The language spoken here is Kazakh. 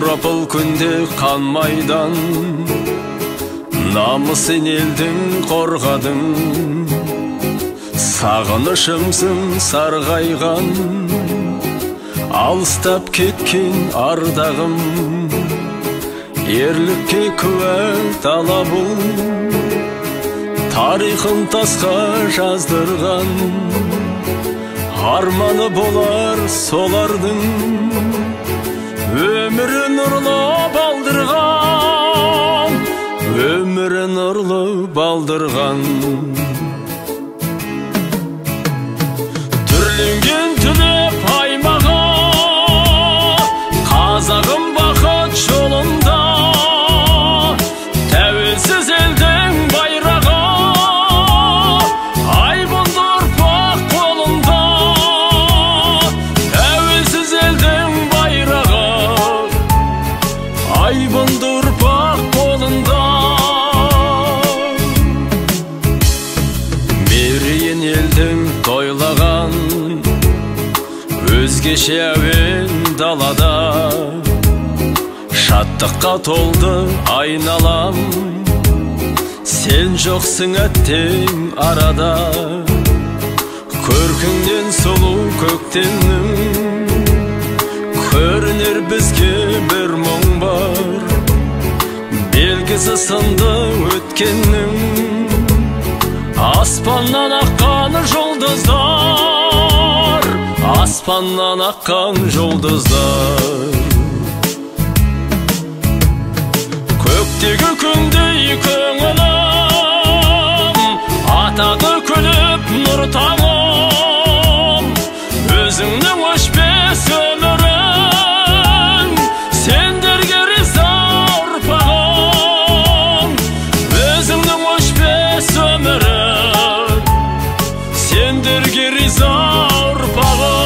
Европыл күнде қан майдан, намысын елдің қорғадың. Сағынышымсың сарғайған, алыстап кеткен ардағым. Ерлікке куә дала бұл, тарихын тасқа жаздырған. Арманы болар солардың, өмірі нұрлы балдырған, өмірі нұрлы балдырған. Түрленген түлеп аймаға, қазағым бақыт жолында. Тәуелсіз елдің байрағы, айбынды ұрпақ қолында. Тәуелсіз елдің байрағы, айбынды ұрпақ қолында. Мерейін елдің тойлаған, өзгеше әуен далада. Шаттыққа толды айналам, сен жоқсың әттең арада. Көркіңнен сұлу көктемнің, көрінер бізге бір мұң бар. Белгісі сынды өткеннің, аспаннан аққан жұлдыздар, аспаннан аққан жұлдыздар. Көктегі күндей көңілім, атады күліп нұр таңым. Өзіңнің өшпес өмірің, сендерге риза ұрпағым. Өзіңнің өшпес өмірің, сендерге риза ұрпағым.